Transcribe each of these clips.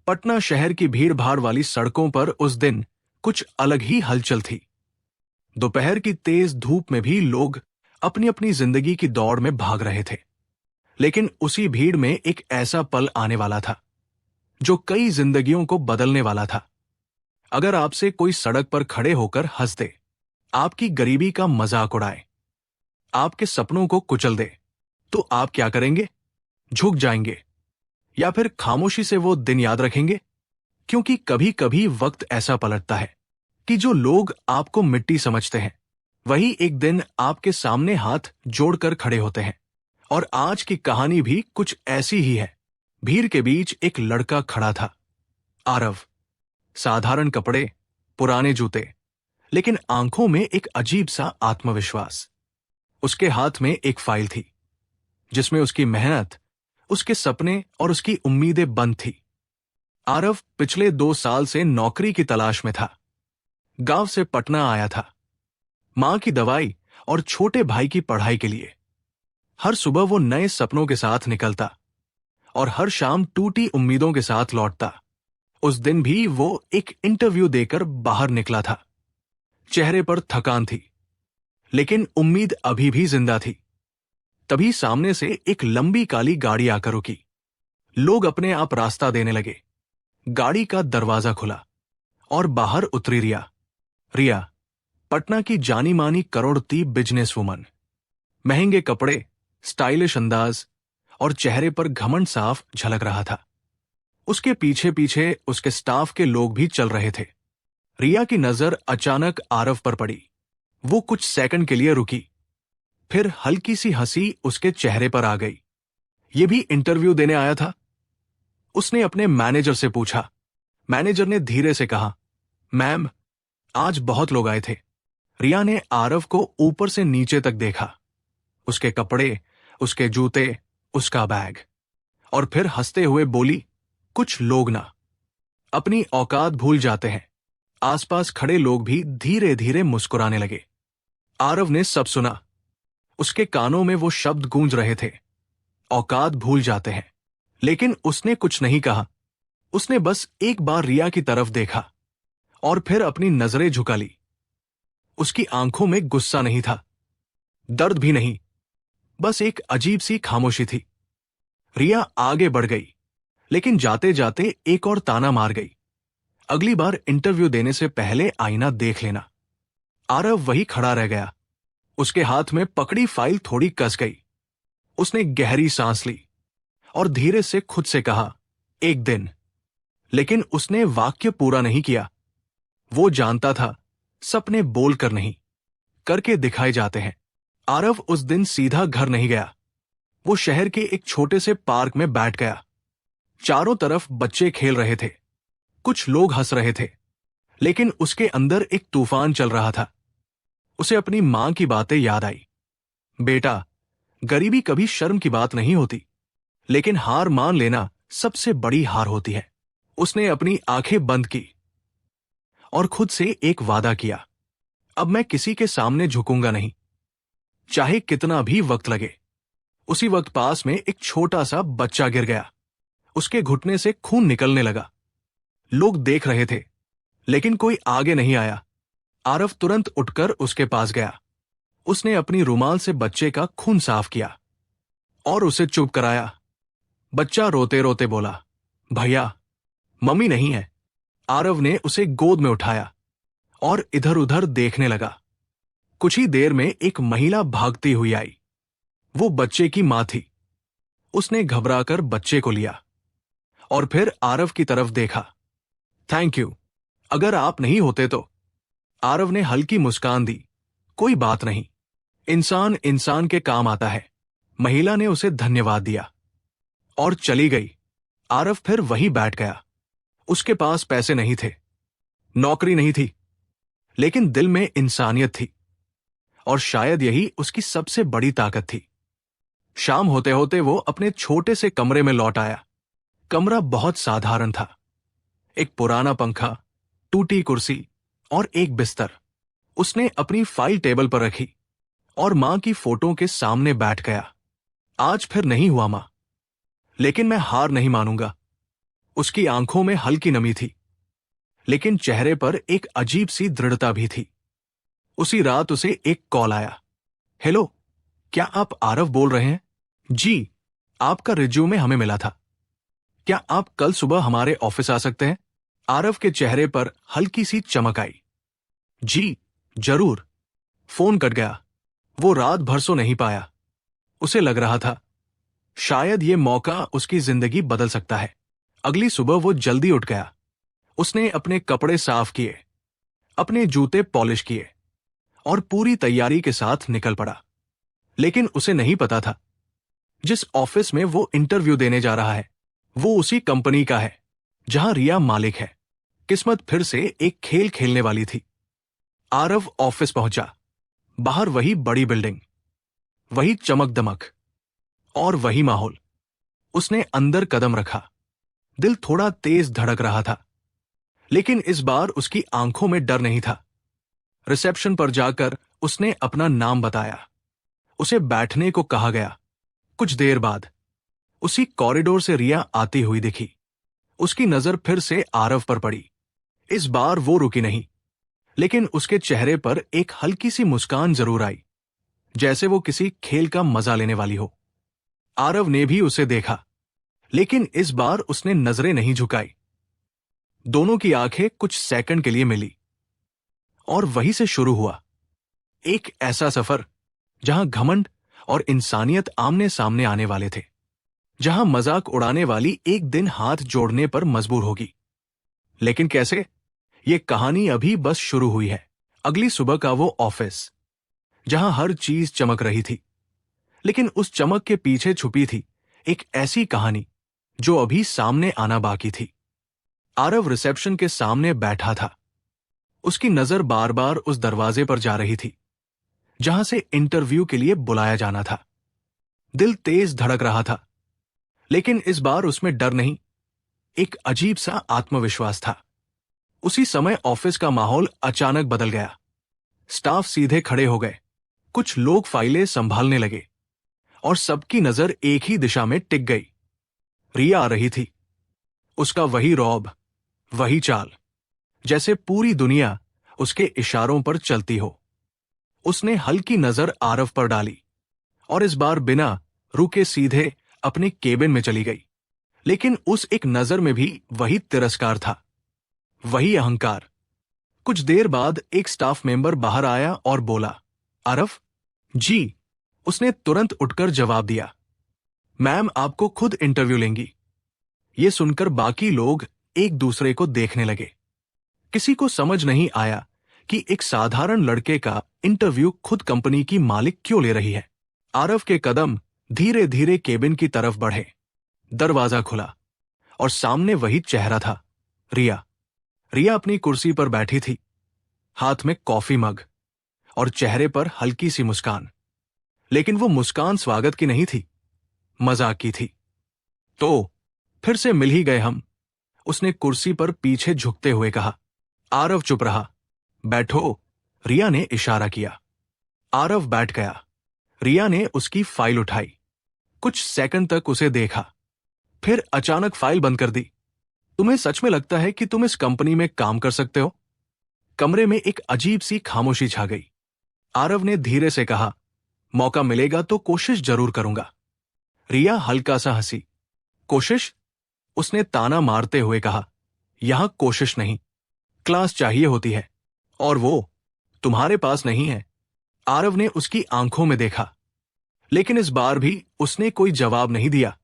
पटना शहर की भीड़ भाड़ वाली सड़कों पर उस दिन कुछ अलग ही हलचल थी। दोपहर की तेज धूप में भी लोग अपनी अपनी जिंदगी की दौड़ में भाग रहे थे। लेकिन उसी भीड़ में एक ऐसा पल आने वाला था जो कई जिंदगियों को बदलने वाला था। अगर आपसे कोई सड़क पर खड़े होकर हंस दे, आपकी गरीबी का मजाक उड़ाए, आपके सपनों को कुचल दे, तो आप क्या करेंगे? झुक जाएंगे या फिर खामोशी से वो दिन याद रखेंगे? क्योंकि कभी कभी वक्त ऐसा पलटता है कि जो लोग आपको मिट्टी समझते हैं वही एक दिन आपके सामने हाथ जोड़कर खड़े होते हैं। और आज की कहानी भी कुछ ऐसी ही है। भीड़ के बीच एक लड़का खड़ा था, आरव। साधारण कपड़े, पुराने जूते, लेकिन आंखों में एक अजीब सा आत्मविश्वास। उसके हाथ में एक फाइल थी जिसमें उसकी मेहनत, उसके सपने और उसकी उम्मीदें बंद थी। आरव पिछले 2 साल से नौकरी की तलाश में था। गांव से पटना आया था, मां की दवाई और छोटे भाई की पढ़ाई के लिए। हर सुबह वो नए सपनों के साथ निकलता और हर शाम टूटी उम्मीदों के साथ लौटता। उस दिन भी वो एक इंटरव्यू देकर बाहर निकला था। चेहरे पर थकान थी, लेकिन उम्मीद अभी भी जिंदा थी। तभी सामने से एक लंबी काली गाड़ी आकर रुकी। लोग अपने आप रास्ता देने लगे। गाड़ी का दरवाजा खुला और बाहर उतरी रिया। रिया पटना की जानी मानी करोड़पति बिजनेस वुमन। महंगे कपड़े, स्टाइलिश अंदाज और चेहरे पर घमंड साफ झलक रहा था। उसके पीछे पीछे उसके स्टाफ के लोग भी चल रहे थे। रिया की नजर अचानक आरव पर पड़ी। वो कुछ सेकंड के लिए रुकी, फिर हल्की सी हंसी उसके चेहरे पर आ गई। ये भी इंटरव्यू देने आया था? उसने अपने मैनेजर से पूछा। मैनेजर ने धीरे से कहा, मैम, आज बहुत लोग आए थे। रिया ने आरव को ऊपर से नीचे तक देखा। उसके कपड़े, उसके जूते, उसका बैग, और फिर हंसते हुए बोली, कुछ लोग ना अपनी औकात भूल जाते हैं। आसपास खड़े लोग भी धीरे धीरे मुस्कुराने लगे। आरव ने सब सुना। उसके कानों में वो शब्द गूंज रहे थे, औकात भूल जाते हैं। लेकिन उसने कुछ नहीं कहा। उसने बस एक बार रिया की तरफ देखा और फिर अपनी नजरें झुका ली। उसकी आंखों में गुस्सा नहीं था, दर्द भी नहीं, बस एक अजीब सी खामोशी थी। रिया आगे बढ़ गई, लेकिन जाते जाते एक और ताना मार गई, अगली बार इंटरव्यू देने से पहले आईना देख लेना। आरव वही खड़ा रह गया। उसके हाथ में पकड़ी फाइल थोड़ी कस गई। उसने गहरी सांस ली और धीरे से खुद से कहा, एक दिन। लेकिन उसने वाक्य पूरा नहीं किया। वो जानता था, सपने बोलकर नहीं, करके दिखाए जाते हैं। आरव उस दिन सीधा घर नहीं गया। वो शहर के एक छोटे से पार्क में बैठ गया। चारों तरफ बच्चे खेल रहे थे, कुछ लोग हंस रहे थे, लेकिन उसके अंदर एक तूफान चल रहा था। उसे अपनी मां की बातें याद आई। बेटा, गरीबी कभी शर्म की बात नहीं होती, लेकिन हार मान लेना सबसे बड़ी हार होती है। उसने अपनी आंखें बंद की और खुद से एक वादा किया, अब मैं किसी के सामने झुकूंगा नहीं, चाहे कितना भी वक्त लगे। उसी वक्त पास में एक छोटा सा बच्चा गिर गया। उसके घुटने से खून निकलने लगा। लोग देख रहे थे, लेकिन कोई आगे नहीं आया। आरव तुरंत उठकर उसके पास गया। उसने अपनी रुमाल से बच्चे का खून साफ किया और उसे चुप कराया। बच्चा रोते रोते बोला, भैया, मम्मी नहीं है। आरव ने उसे गोद में उठाया और इधर उधर देखने लगा। कुछ ही देर में एक महिला भागती हुई आई। वो बच्चे की मां थी। उसने घबराकर बच्चे को लिया और फिर आरव की तरफ देखा। थैंक यू, अगर आप नहीं होते तो। आरव ने हल्की मुस्कान दी, कोई बात नहीं, इंसान इंसान के काम आता है। महिला ने उसे धन्यवाद दिया और चली गई। आरव फिर वहीं बैठ गया। उसके पास पैसे नहीं थे, नौकरी नहीं थी, लेकिन दिल में इंसानियत थी, और शायद यही उसकी सबसे बड़ी ताकत थी। शाम होते होते वो अपने छोटे से कमरे में लौट आया। कमरा बहुत साधारण था। एक पुराना पंखा, टूटी कुर्सी और एक बिस्तर। उसने अपनी फाइल टेबल पर रखी और मां की फोटो के सामने बैठ गया। आज फिर नहीं हुआ मां, लेकिन मैं हार नहीं मानूंगा। उसकी आंखों में हल्की नमी थी, लेकिन चेहरे पर एक अजीब सी दृढ़ता भी थी। उसी रात उसे एक कॉल आया। हेलो, क्या आप आरव बोल रहे हैं? जी, आपका रिज्यूमे हमें मिला था। क्या आप कल सुबह हमारे ऑफिस आ सकते हैं? आरव के चेहरे पर हल्की सी चमक आई। जी, जरूर। फोन कट गया। वो रात भर सो नहीं पाया। उसे लग रहा था शायद ये मौका उसकी जिंदगी बदल सकता है। अगली सुबह वो जल्दी उठ गया। उसने अपने कपड़े साफ किए, अपने जूते पॉलिश किए और पूरी तैयारी के साथ निकल पड़ा। लेकिन उसे नहीं पता था जिस ऑफिस में वो इंटरव्यू देने जा रहा है वो उसी कंपनी का है जहां रिया मालिक है। किस्मत फिर से एक खेल खेलने वाली थी। आरव ऑफिस पहुंचा। बाहर वही बड़ी बिल्डिंग, वही चमक दमक और वही माहौल। उसने अंदर कदम रखा। दिल थोड़ा तेज धड़क रहा था, लेकिन इस बार उसकी आंखों में डर नहीं था। रिसेप्शन पर जाकर उसने अपना नाम बताया। उसे बैठने को कहा गया। कुछ देर बाद उसी कॉरिडोर से रिया आती हुई दिखी। उसकी नजर फिर से आरव पर पड़ी। इस बार वो रुकी नहीं, लेकिन उसके चेहरे पर एक हल्की सी मुस्कान जरूर आई, जैसे वो किसी खेल का मजा लेने वाली हो। आरव ने भी उसे देखा, लेकिन इस बार उसने नजरें नहीं झुकाई। दोनों की आंखें कुछ सेकंड के लिए मिली और वहीं से शुरू हुआ एक ऐसा सफर जहां घमंड और इंसानियत आमने सामने आने वाले थे, जहां मजाक उड़ाने वाली एक दिन हाथ जोड़ने पर मजबूर होगी। लेकिन कैसे? ये कहानी अभी बस शुरू हुई है। अगली सुबह का वो ऑफिस, जहां हर चीज चमक रही थी, लेकिन उस चमक के पीछे छुपी थी एक ऐसी कहानी जो अभी सामने आना बाकी थी। आरव रिसेप्शन के सामने बैठा था। उसकी नजर बार बार उस दरवाजे पर जा रही थी जहां से इंटरव्यू के लिए बुलाया जाना था। दिल तेज धड़क रहा था, लेकिन इस बार उसमें डर नहीं, एक अजीब सा आत्मविश्वास था। उसी समय ऑफिस का माहौल अचानक बदल गया। स्टाफ सीधे खड़े हो गए, कुछ लोग फाइलें संभालने लगे और सबकी नजर एक ही दिशा में टिक गई। रिया आ रही थी। उसका वही रौब, वही चाल, जैसे पूरी दुनिया उसके इशारों पर चलती हो। उसने हल्की नजर आरव पर डाली और इस बार बिना रुके सीधे अपने केबिन में चली गई। लेकिन उस एक नजर में भी वही तिरस्कार था, वही अहंकार। कुछ देर बाद एक स्टाफ मेंबर बाहर आया और बोला, आरव? जी। उसने तुरंत उठकर जवाब दिया, मैम आपको खुद इंटरव्यू लेंगी। ये सुनकर बाकी लोग एक दूसरे को देखने लगे। किसी को समझ नहीं आया कि एक साधारण लड़के का इंटरव्यू खुद कंपनी की मालिक क्यों ले रही है। आरव के कदम धीरे धीरे केबिन की तरफ बढ़े। दरवाजा खुला और सामने वही चेहरा था, रिया। रिया अपनी कुर्सी पर बैठी थी, हाथ में कॉफी मग और चेहरे पर हल्की सी मुस्कान। लेकिन वो मुस्कान स्वागत की नहीं थी, मजाक की थी। तो फिर से मिल ही गए हम, उसने कुर्सी पर पीछे झुकते हुए कहा। आरव चुप रहा। बैठो, रिया ने इशारा किया। आरव बैठ गया। रिया ने उसकी फाइल उठाई। कुछ सेकंड तक उसे देखा, फिर अचानक फाइल बंद कर दी। तुम्हें सच में लगता है कि तुम इस कंपनी में काम कर सकते हो? कमरे में एक अजीब सी खामोशी छा गई। आरव ने धीरे से कहा, मौका मिलेगा तो कोशिश जरूर करूंगा। रिया हल्का सा हंसी। कोशिश? उसने ताना मारते हुए कहा, यहां कोशिश नहीं, क्लास चाहिए होती है, और वो तुम्हारे पास नहीं है। आरव ने उसकी आंखों में देखा, लेकिन इस बार भी उसने कोई जवाब नहीं दिया।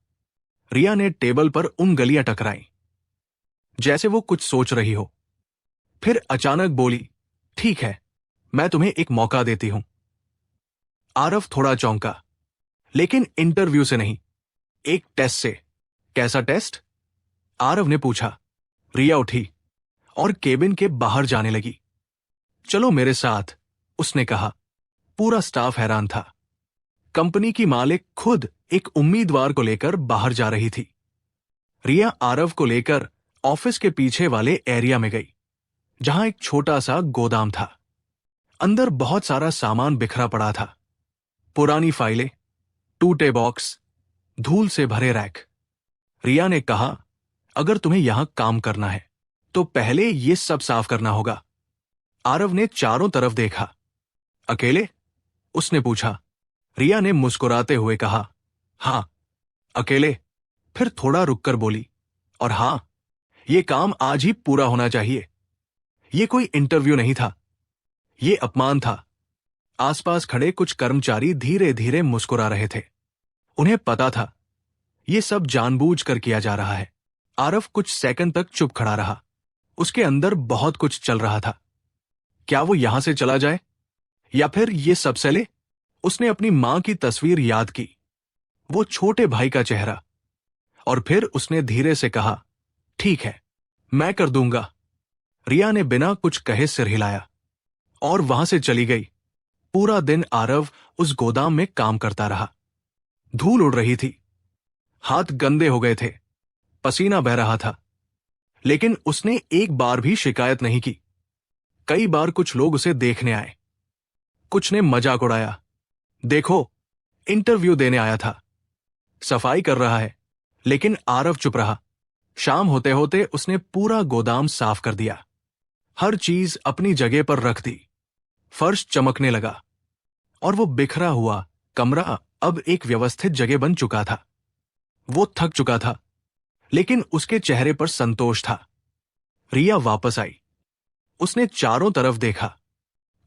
रिया ने टेबल पर उंगलियां टकराई, जैसे वो कुछ सोच रही हो। फिर अचानक बोली, ठीक है, मैं तुम्हें एक मौका देती हूं। आरव थोड़ा चौंका, लेकिन इंटरव्यू से नहीं, एक टेस्ट से। कैसा टेस्ट? आरव ने पूछा। रिया उठी और केबिन के बाहर जाने लगी। चलो मेरे साथ, उसने कहा। पूरा स्टाफ हैरान था। कंपनी की मालिक खुद एक उम्मीदवार को लेकर बाहर जा रही थी। रिया आरव को लेकर ऑफिस के पीछे वाले एरिया में गई, जहां एक छोटा सा गोदाम था। अंदर बहुत सारा सामान बिखरा पड़ा था, पुरानी फाइलें, टूटे बॉक्स, धूल से भरे रैक। रिया ने कहा, अगर तुम्हें यहां काम करना है तो पहले ये सब साफ करना होगा। आरव ने चारों तरफ देखा। अकेले? उसने पूछा। रिया ने मुस्कुराते हुए कहा, हां, अकेले। फिर थोड़ा रुककर बोली, और हां, ये काम आज ही पूरा होना चाहिए। ये कोई इंटरव्यू नहीं था, ये अपमान था। आसपास खड़े कुछ कर्मचारी धीरे धीरे मुस्कुरा रहे थे। उन्हें पता था ये सब जानबूझकर किया जा रहा है। आरव कुछ सेकंड तक चुप खड़ा रहा। उसके अंदर बहुत कुछ चल रहा था। क्या वो यहां से चला जाए, या फिर ये सबसे ले? उसने अपनी मां की तस्वीर याद की, वो छोटे भाई का चेहरा, और फिर उसने धीरे से कहा, ठीक है, मैं कर दूंगा। रिया ने बिना कुछ कहे सिर हिलाया और वहां से चली गई। पूरा दिन आरव उस गोदाम में काम करता रहा। धूल उड़ रही थी, हाथ गंदे हो गए थे, पसीना बह रहा था, लेकिन उसने एक बार भी शिकायत नहीं की। कई बार कुछ लोग उसे देखने आए, कुछ ने मजाक उड़ाया, देखो, इंटरव्यू देने आया था, सफाई कर रहा है। लेकिन आरव चुप रहा। शाम होते होते उसने पूरा गोदाम साफ कर दिया, हर चीज अपनी जगह पर रख दी। फर्श चमकने लगा और वो बिखरा हुआ कमरा अब एक व्यवस्थित जगह बन चुका था। वो थक चुका था, लेकिन उसके चेहरे पर संतोष था। रिया वापस आई। उसने चारों तरफ देखा।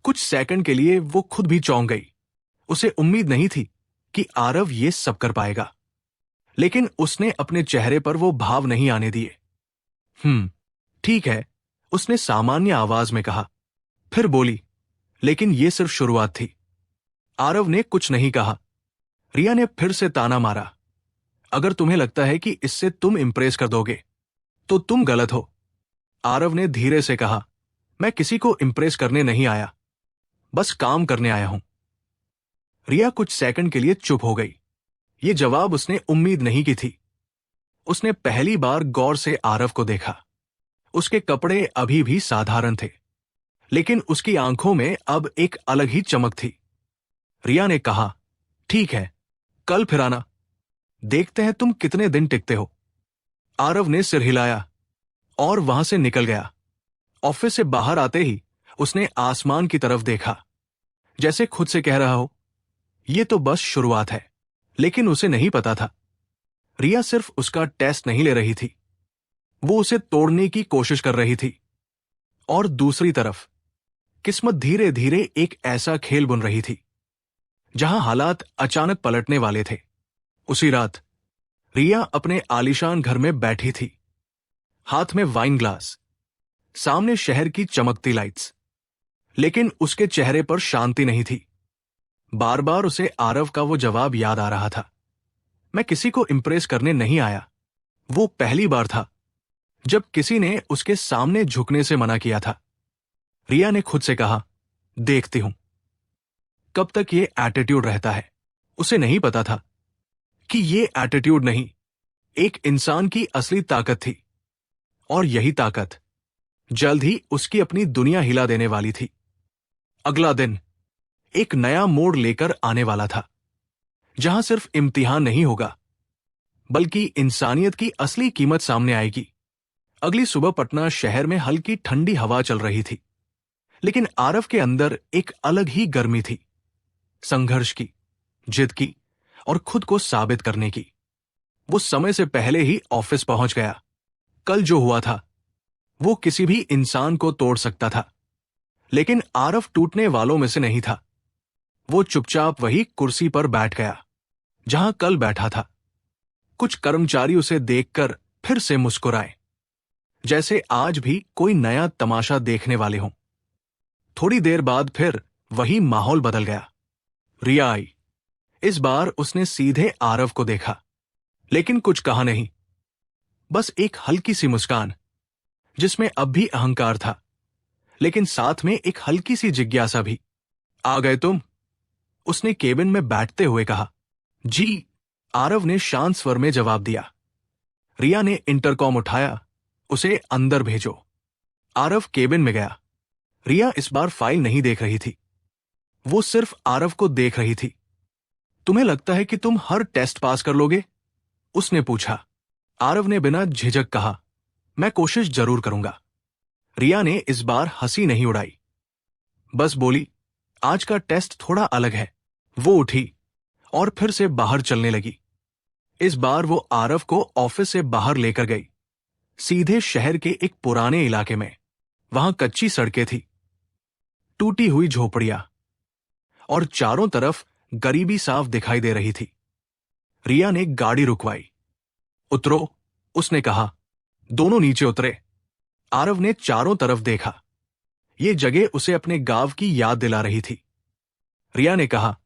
कुछ सेकंड के लिए वो खुद भी चौंक गई। उसे उम्मीद नहीं थी कि आरव ये सब कर पाएगा, लेकिन उसने अपने चेहरे पर वो भाव नहीं आने दिए। ठीक है, उसने सामान्य आवाज में कहा। फिर बोली, लेकिन ये सिर्फ शुरुआत थी। आरव ने कुछ नहीं कहा। रिया ने फिर से ताना मारा, अगर तुम्हें लगता है कि इससे तुम इंप्रेस कर दोगे तो तुम गलत हो। आरव ने धीरे से कहा, मैं किसी को इंप्रेस करने नहीं आया, बस काम करने आया हूं। रिया कुछ सेकंड के लिए चुप हो गई। ये जवाब उसने उम्मीद नहीं की थी। उसने पहली बार गौर से आरव को देखा। उसके कपड़े अभी भी साधारण थे, लेकिन उसकी आंखों में अब एक अलग ही चमक थी। रिया ने कहा, ठीक है, कल फिर आना, देखते हैं तुम कितने दिन टिकते हो। आरव ने सिर हिलाया और वहां से निकल गया। ऑफिस से बाहर आते ही उसने आसमान की तरफ देखा, जैसे खुद से कह रहा हो, ये तो बस शुरुआत है। लेकिन उसे नहीं पता था, रिया सिर्फ उसका टेस्ट नहीं ले रही थी, वो उसे तोड़ने की कोशिश कर रही थी। और दूसरी तरफ किस्मत धीरे धीरे एक ऐसा खेल बुन रही थी जहां हालात अचानक पलटने वाले थे। उसी रात रिया अपने आलीशान घर में बैठी थी, हाथ में वाइन ग्लास, सामने शहर की चमकती लाइट्स, लेकिन उसके चेहरे पर शांति नहीं थी। बार बार उसे आरव का वो जवाब याद आ रहा था, मैं किसी को इंप्रेस करने नहीं आया। वो पहली बार था जब किसी ने उसके सामने झुकने से मना किया था। रिया ने खुद से कहा, देखती हूं कब तक ये एटीट्यूड रहता है। उसे नहीं पता था कि ये एटीट्यूड नहीं, एक इंसान की असली ताकत थी, और यही ताकत जल्द ही उसकी अपनी दुनिया हिला देने वाली थी। अगला दिन एक नया मोड़ लेकर आने वाला था, जहां सिर्फ इम्तिहान नहीं होगा, बल्कि इंसानियत की असली कीमत सामने आएगी। अगली सुबह पटना शहर में हल्की ठंडी हवा चल रही थी, लेकिन आरव के अंदर एक अलग ही गर्मी थी, संघर्ष की, जिद की, और खुद को साबित करने की। वो समय से पहले ही ऑफिस पहुंच गया। कल जो हुआ था वो किसी भी इंसान को तोड़ सकता था, लेकिन आरव टूटने वालों में से नहीं था। वो चुपचाप वही कुर्सी पर बैठ गया जहां कल बैठा था। कुछ कर्मचारी उसे देखकर फिर से मुस्कुराए, जैसे आज भी कोई नया तमाशा देखने वाले हों। थोड़ी देर बाद फिर वही माहौल बदल गया। रिया आई। इस बार उसने सीधे आरव को देखा, लेकिन कुछ कहा नहीं, बस एक हल्की सी मुस्कान जिसमें अब भी अहंकार था, लेकिन साथ में एक हल्की सी जिज्ञासा भी। आ गए तुम? उसने केबिन में बैठते हुए कहा। जी, आरव ने शांत स्वर में जवाब दिया। रिया ने इंटरकॉम उठाया, उसे अंदर भेजो। आरव केबिन में गया। रिया इस बार फाइल नहीं देख रही थी, वो सिर्फ आरव को देख रही थी। तुम्हें लगता है कि तुम हर टेस्ट पास कर लोगे? उसने पूछा। आरव ने बिना झिझक कहा, मैं कोशिश जरूर करूंगा। रिया ने इस बार हंसी नहीं उड़ाई, बस बोली, आज का टेस्ट थोड़ा अलग है। वो उठी और फिर से बाहर चलने लगी। इस बार वो आरव को ऑफिस से बाहर लेकर गई, सीधे शहर के एक पुराने इलाके में। वहां कच्ची सड़कें थी, टूटी हुई झोपड़ियां और चारों तरफ गरीबी साफ दिखाई दे रही थी। रिया ने गाड़ी रुकवाई। उतरो, उसने कहा। दोनों नीचे उतरे। आरव ने चारों तरफ देखा। ये जगह उसे अपने गांव की याद दिला रही थी। रिया ने कहा,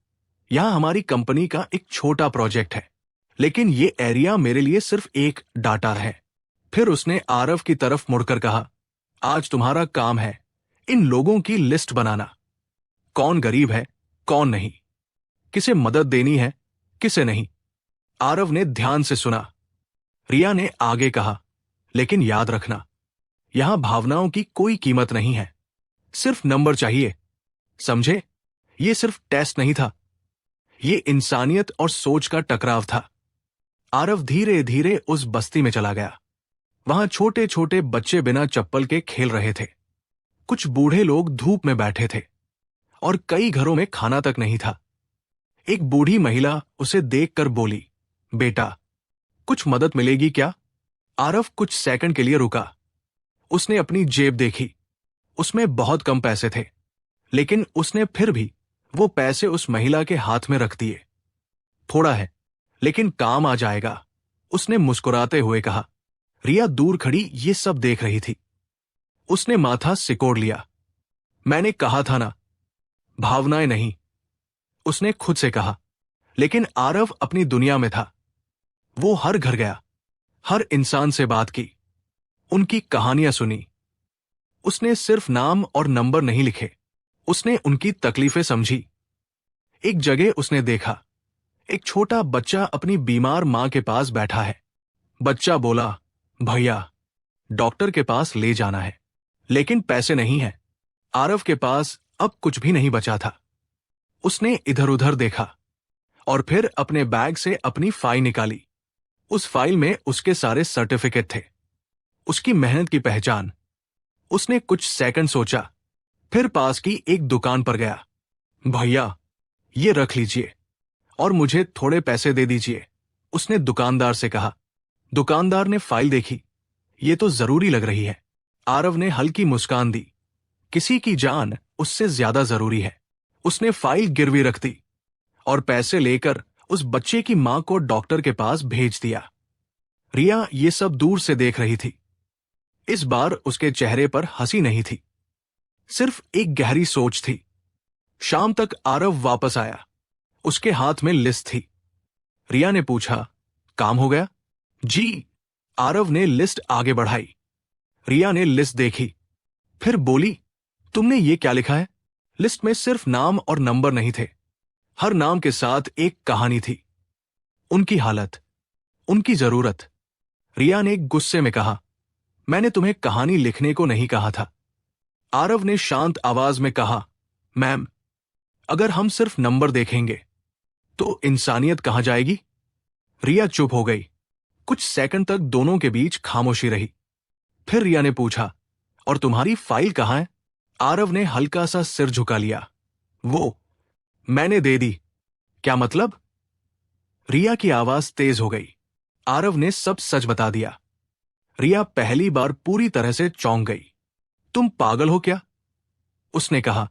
यहां हमारी कंपनी का एक छोटा प्रोजेक्ट है, लेकिन ये एरिया मेरे लिए सिर्फ एक डाटा है। फिर उसने आरव की तरफ मुड़कर कहा, आज तुम्हारा काम है इन लोगों की लिस्ट बनाना। कौन गरीब है, कौन नहीं, किसे मदद देनी है, किसे नहीं। आरव ने ध्यान से सुना। रिया ने आगे कहा, लेकिन याद रखना, यहां भावनाओं की कोई कीमत नहीं है, सिर्फ नंबर चाहिए। समझे? ये सिर्फ टेस्ट नहीं था, ये इंसानियत और सोच का टकराव था। आरव धीरे धीरे उस बस्ती में चला गया। वहां छोटे छोटे बच्चे बिना चप्पल के खेल रहे थे। कुछ बूढ़े लोग धूप में बैठे थे और कई घरों में खाना तक नहीं था। एक बूढ़ी महिला उसे देखकर बोली, बेटा, कुछ मदद मिलेगी क्या? आरव कुछ सेकंड के लिए रुका। उसने अपनी जेब देखी। उसमें बहुत कम पैसे थे, लेकिन उसने फिर भी वो पैसे उस महिला के हाथ में रख दिए। थोड़ा है, लेकिन काम आ जाएगा, उसने मुस्कुराते हुए कहा। रिया दूर खड़ी ये सब देख रही थी। उसने माथा सिकोड़ लिया। मैंने कहा था ना, भावनाएं नहीं, उसने खुद से कहा। लेकिन आरव अपनी दुनिया में था। वो हर घर गया, हर इंसान से बात की, उनकी कहानियां सुनी। उसने सिर्फ नाम और नंबर नहीं लिखे, उसने उनकी तकलीफें समझी। एक जगह उसने देखा, एक छोटा बच्चा अपनी बीमार मां के पास बैठा है। बच्चा बोला, भैया, डॉक्टर के पास ले जाना है, लेकिन पैसे नहीं है। आरव के पास अब कुछ भी नहीं बचा था। उसने इधर उधर देखा और फिर अपने बैग से अपनी फाइल निकाली। उस फाइल में उसके सारे सर्टिफिकेट थे, उसकी मेहनत की पहचान। उसने कुछ सेकंड सोचा, फिर पास की एक दुकान पर गया। भैया, ये रख लीजिए और मुझे थोड़े पैसे दे दीजिए, उसने दुकानदार से कहा। दुकानदार ने फाइल देखी। ये तो जरूरी लग रही है। आरव ने हल्की मुस्कान दी। किसी की जान उससे ज्यादा जरूरी है। उसने फाइल गिरवी रख दी और पैसे लेकर उस बच्चे की मां को डॉक्टर के पास भेज दिया। रिया ये सब दूर से देख रही थी। इस बार उसके चेहरे पर हंसी नहीं थी, सिर्फ एक गहरी सोच थी। शाम तक आरव वापस आया। उसके हाथ में लिस्ट थी। रिया ने पूछा, काम हो गया? जी। आरव ने लिस्ट आगे बढ़ाई। रिया ने लिस्ट देखी, फिर बोली, तुमने ये क्या लिखा है? लिस्ट में सिर्फ नाम और नंबर नहीं थे, हर नाम के साथ एक कहानी थी। उनकी हालत, उनकी जरूरत। रिया ने गुस्से में कहा, मैंने तुम्हें कहानी लिखने को नहीं कहा था। आरव ने शांत आवाज में कहा, मैम, अगर हम सिर्फ नंबर देखेंगे तो इंसानियत कहां जाएगी? रिया चुप हो गई। कुछ सेकंड तक दोनों के बीच खामोशी रही। फिर रिया ने पूछा, और तुम्हारी फाइल कहां है? आरव ने हल्का सा सिर झुका लिया। वो मैंने दे दी। क्या मतलब? रिया की आवाज तेज हो गई। आरव ने सब सच बता दिया। रिया पहली बार पूरी तरह से चौंक गई। तुम पागल हो क्या? उसने कहा,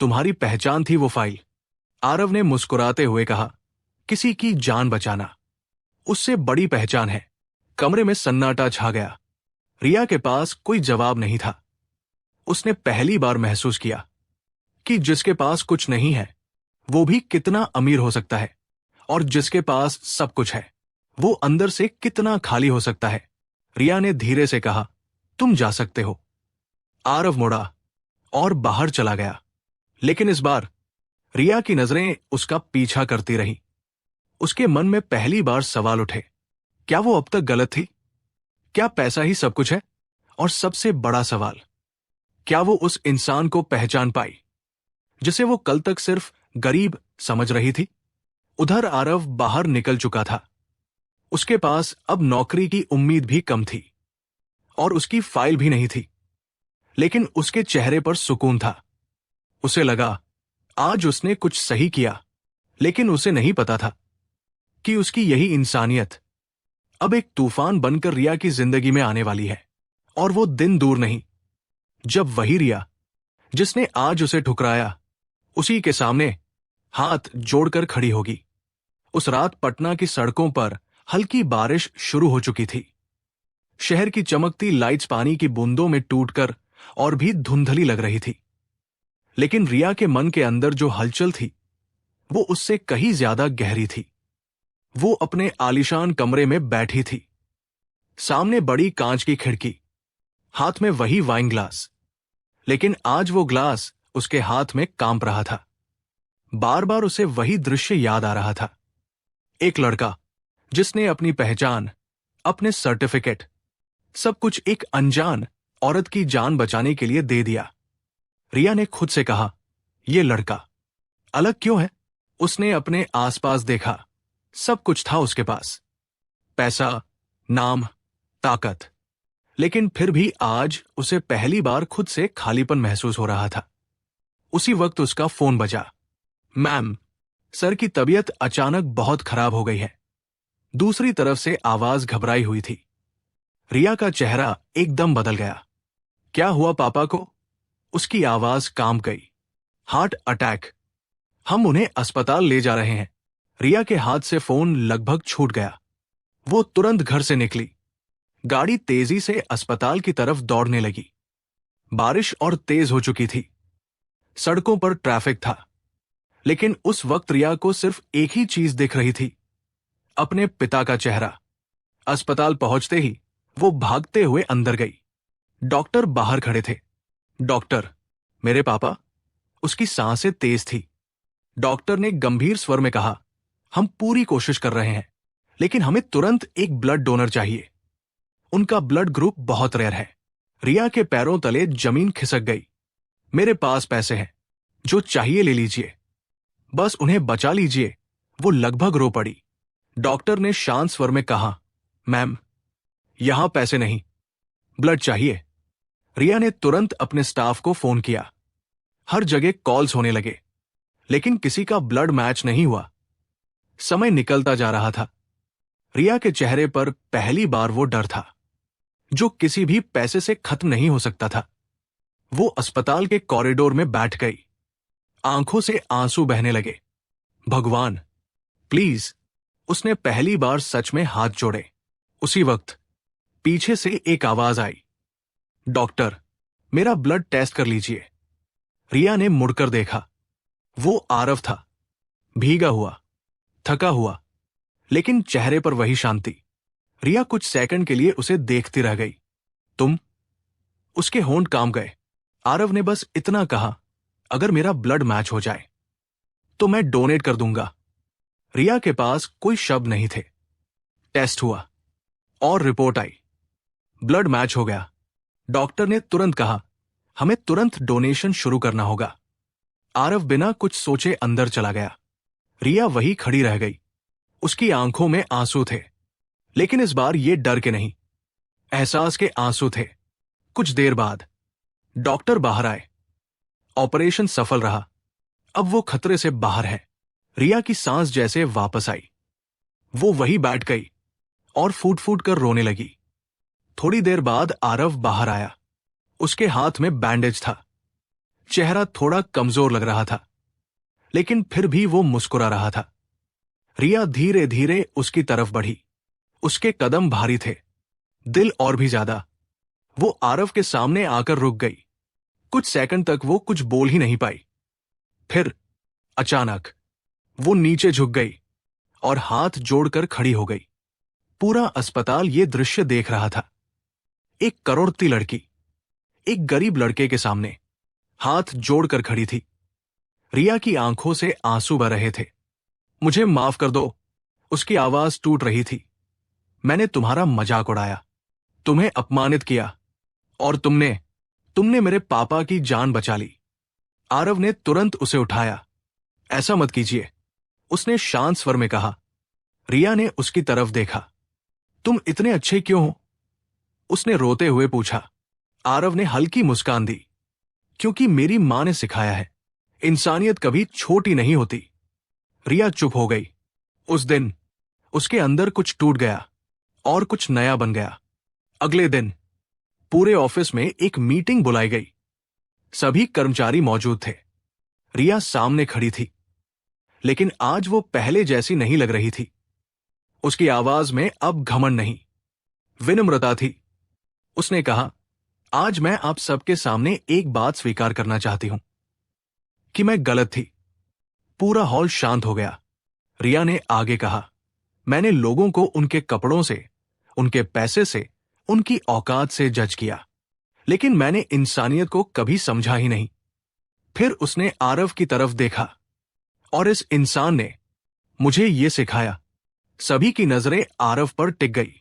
तुम्हारी पहचान थी वो फाइल। आरव ने मुस्कुराते हुए कहा, किसी की जान बचाना, उससे बड़ी पहचान है। कमरे में सन्नाटा छा गया। रिया के पास कोई जवाब नहीं था। उसने पहली बार महसूस किया कि जिसके पास कुछ नहीं है वो भी कितना अमीर हो सकता है, और जिसके पास सब कुछ है वो अंदर से कितना खाली हो सकता है। रिया ने धीरे से कहा, तुम जा सकते हो। आरव मुड़ा और बाहर चला गया। लेकिन इस बार रिया की नजरें उसका पीछा करती रहीं। उसके मन में पहली बार सवाल उठे, क्या वो अब तक गलत थी? क्या पैसा ही सब कुछ है? और सबसे बड़ा सवाल, क्या वो उस इंसान को पहचान पाई जिसे वो कल तक सिर्फ गरीब समझ रही थी? उधर आरव बाहर निकल चुका था। उसके पास अब नौकरी की उम्मीद भी कम थी और उसकी फाइल भी नहीं थी, लेकिन उसके चेहरे पर सुकून था। उसे लगा आज उसने कुछ सही किया, लेकिन उसे नहीं पता था कि उसकी यही इंसानियत अब एक तूफान बनकर रिया की जिंदगी में आने वाली है। और वो दिन दूर नहीं जब वही रिया जिसने आज उसे ठुकराया, उसी के सामने हाथ जोड़कर खड़ी होगी। उस रात पटना की सड़कों पर हल्की बारिश शुरू हो चुकी थी। शहर की चमकती लाइट्स पानी की बूंदों में टूटकर और भी धुंधली लग रही थी, लेकिन रिया के मन के अंदर जो हलचल थी वो उससे कहीं ज्यादा गहरी थी। वो अपने आलीशान कमरे में बैठी थी, सामने बड़ी कांच की खिड़की, हाथ में वही वाइन ग्लास, लेकिन आज वो ग्लास उसके हाथ में कांप रहा था। बार बार उसे वही दृश्य याद आ रहा था। एक लड़का जिसने अपनी पहचान, अपने सर्टिफिकेट, सब कुछ एक अनजान औरत की जान बचाने के लिए दे दिया। रिया ने खुद से कहा, यह लड़का अलग क्यों है? उसने अपने आसपास देखा, सब कुछ था उसके पास, पैसा, नाम, ताकत, लेकिन फिर भी आज उसे पहली बार खुद से खालीपन महसूस हो रहा था। उसी वक्त उसका फोन बजा। मैम, सर की तबीयत अचानक बहुत खराब हो गई है। दूसरी तरफ से आवाज घबराई हुई थी। रिया का चेहरा एकदम बदल गया। क्या हुआ पापा को? उसकी आवाज कांप गई। हार्ट अटैक, हम उन्हें अस्पताल ले जा रहे हैं। रिया के हाथ से फोन लगभग छूट गया। वो तुरंत घर से निकली। गाड़ी तेजी से अस्पताल की तरफ दौड़ने लगी। बारिश और तेज हो चुकी थी, सड़कों पर ट्रैफिक था, लेकिन उस वक्त रिया को सिर्फ एक ही चीज दिख रही थी, अपने पिता का चेहरा। अस्पताल पहुंचते ही वो भागते हुए अंदर गई। डॉक्टर बाहर खड़े थे। डॉक्टर, मेरे पापा? उसकी सांसें तेज थी। डॉक्टर ने गंभीर स्वर में कहा, हम पूरी कोशिश कर रहे हैं, लेकिन हमें तुरंत एक ब्लड डोनर चाहिए। उनका ब्लड ग्रुप बहुत रेयर है। रिया के पैरों तले जमीन खिसक गई। मेरे पास पैसे हैं, जो चाहिए ले लीजिए, बस उन्हें बचा लीजिए। वो लगभग रो पड़ी। डॉक्टर ने शांत स्वर में कहा, मैम, यहां पैसे नहीं, ब्लड चाहिए। रिया ने तुरंत अपने स्टाफ को फोन किया। हर जगह कॉल्स होने लगे, लेकिन किसी का ब्लड मैच नहीं हुआ। समय निकलता जा रहा था। रिया के चेहरे पर पहली बार वो डर था, जो किसी भी पैसे से खत्म नहीं हो सकता था। वो अस्पताल के कॉरिडोर में बैठ गई। आंखों से आंसू बहने लगे। भगवान, प्लीज। उसने पहली बार सच में हाथ जोड़े। उसी वक्त पीछे से एक आवाज आई, डॉक्टर, मेरा ब्लड टेस्ट कर लीजिए। रिया ने मुड़कर देखा। वो आरव था, भीगा हुआ, थका हुआ, लेकिन चेहरे पर वही शांति। रिया कुछ सेकंड के लिए उसे देखती रह गई। तुम? उसके होंठ कांप गए। आरव ने बस इतना कहा, अगर मेरा ब्लड मैच हो जाए तो मैं डोनेट कर दूंगा। रिया के पास कोई शब्द नहीं थे। टेस्ट हुआ और रिपोर्ट आई, ब्लड मैच हो गया। डॉक्टर ने तुरंत कहा, हमें तुरंत डोनेशन शुरू करना होगा। आरव बिना कुछ सोचे अंदर चला गया। रिया वही खड़ी रह गई। उसकी आंखों में आंसू थे, लेकिन इस बार ये डर के नहीं, एहसास के आंसू थे। कुछ देर बाद डॉक्टर बाहर आए। ऑपरेशन सफल रहा। अब वो खतरे से बाहर है। रिया की सांस जैसे वापस आई। वो वही बैठ गई और फूट फूट कर रोने लगी। थोड़ी देर बाद आरव बाहर आया। उसके हाथ में बैंडेज था। चेहरा थोड़ा कमजोर लग रहा था, लेकिन फिर भी वो मुस्कुरा रहा था। रिया धीरे धीरे उसकी तरफ बढ़ी। उसके कदम भारी थे, दिल और भी ज्यादा। वो आरव के सामने आकर रुक गई। कुछ सेकंड तक वो कुछ बोल ही नहीं पाई। फिर अचानक वो नीचे झुक गई और हाथ जोड़कर खड़ी हो गई। पूरा अस्पताल ये दृश्य देख रहा था। एक करोड़ती लड़की एक गरीब लड़के के सामने हाथ जोड़कर खड़ी थी। रिया की आंखों से आंसू बह रहे थे। मुझे माफ कर दो, उसकी आवाज टूट रही थी। मैंने तुम्हारा मजाक उड़ाया, तुम्हें अपमानित किया, और तुमने मेरे पापा की जान बचा ली। आरव ने तुरंत उसे उठाया। ऐसा मत कीजिए, उसने शांत स्वर में कहा। रिया ने उसकी तरफ देखा। तुम इतने अच्छे क्यों हो? उसने रोते हुए पूछा। आरव ने हल्की मुस्कान दी। क्योंकि मेरी मां ने सिखाया है, इंसानियत कभी छोटी नहीं होती। रिया चुप हो गई। उस दिन उसके अंदर कुछ टूट गया और कुछ नया बन गया। अगले दिन पूरे ऑफिस में एक मीटिंग बुलाई गई। सभी कर्मचारी मौजूद थे। रिया सामने खड़ी थी, लेकिन आज वो पहले जैसी नहीं लग रही थी। उसकी आवाज में अब घमंड नहीं, विनम्रता थी। उसने कहा, आज मैं आप सबके सामने एक बात स्वीकार करना चाहती हूं कि मैं गलत थी। पूरा हॉल शांत हो गया। रिया ने आगे कहा, मैंने लोगों को उनके कपड़ों से, उनके पैसे से, उनकी औकात से जज किया, लेकिन मैंने इंसानियत को कभी समझा ही नहीं। फिर उसने आरव की तरफ देखा और इस इंसान ने मुझे ये सिखाया। सभी की नजरें आरव पर टिक गई।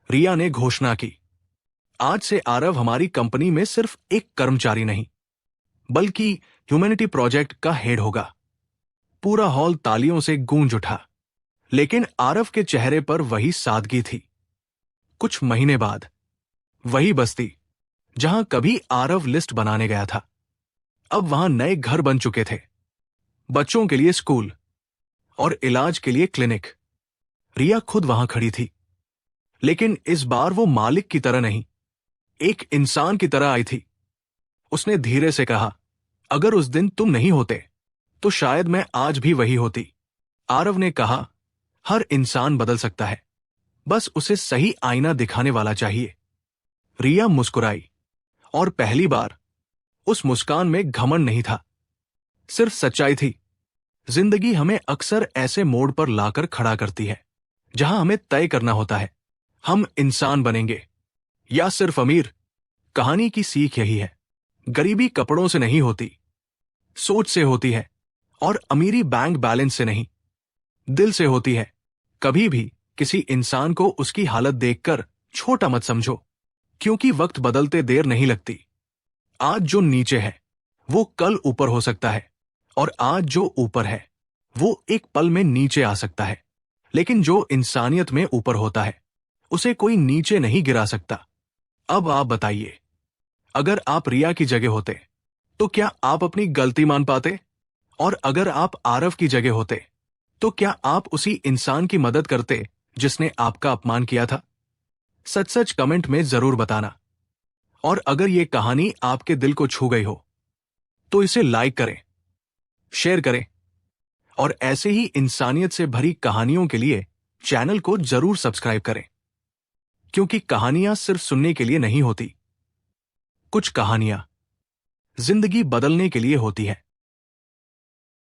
रिया ने घोषणा की, आज से आरव हमारी कंपनी में सिर्फ एक कर्मचारी नहीं, बल्कि ह्यूमैनिटी प्रोजेक्ट का हेड होगा। पूरा हॉल तालियों से गूंज उठा, लेकिन आरव के चेहरे पर वही सादगी थी। कुछ महीने बाद वही बस्ती जहां कभी आरव लिस्ट बनाने गया था, अब वहां नए घर बन चुके थे। बच्चों के लिए स्कूल और इलाज के लिए क्लिनिक। रिया खुद वहां खड़ी थी, लेकिन इस बार वो मालिक की तरह नहीं, एक इंसान की तरह आई थी। उसने धीरे से कहा, अगर उस दिन तुम नहीं होते तो शायद मैं आज भी वही होती। आरव ने कहा, हर इंसान बदल सकता है, बस उसे सही आईना दिखाने वाला चाहिए। रिया मुस्कुराई, और पहली बार उस मुस्कान में घमंड नहीं था, सिर्फ सच्चाई थी। जिंदगी हमें अक्सर ऐसे मोड़ पर लाकर खड़ा करती है जहां हमें तय करना होता है, हम इंसान बनेंगे या सिर्फ अमीर। कहानी की सीख यही है, गरीबी कपड़ों से नहीं होती, सोच से होती है, और अमीरी बैंक बैलेंस से नहीं, दिल से होती है। कभी भी किसी इंसान को उसकी हालत देखकर छोटा मत समझो, क्योंकि वक्त बदलते देर नहीं लगती। आज जो नीचे है वो कल ऊपर हो सकता है, और आज जो ऊपर है वो एक पल में नीचे आ सकता है। लेकिन जो इंसानियत में ऊपर होता है उसे कोई नीचे नहीं गिरा सकता। अब आप बताइए, अगर आप रिया की जगह होते तो क्या आप अपनी गलती मान पाते? और अगर आप आरव की जगह होते तो क्या आप उसी इंसान की मदद करते जिसने आपका अपमान किया था? सच सच कमेंट में जरूर बताना। और अगर ये कहानी आपके दिल को छू गई हो तो इसे लाइक करें, शेयर करें, और ऐसे ही इंसानियत से भरी कहानियों के लिए चैनल को जरूर सब्सक्राइब करें, क्योंकि कहानियां सिर्फ सुनने के लिए नहीं होती, कुछ कहानियां जिंदगी बदलने के लिए होती है।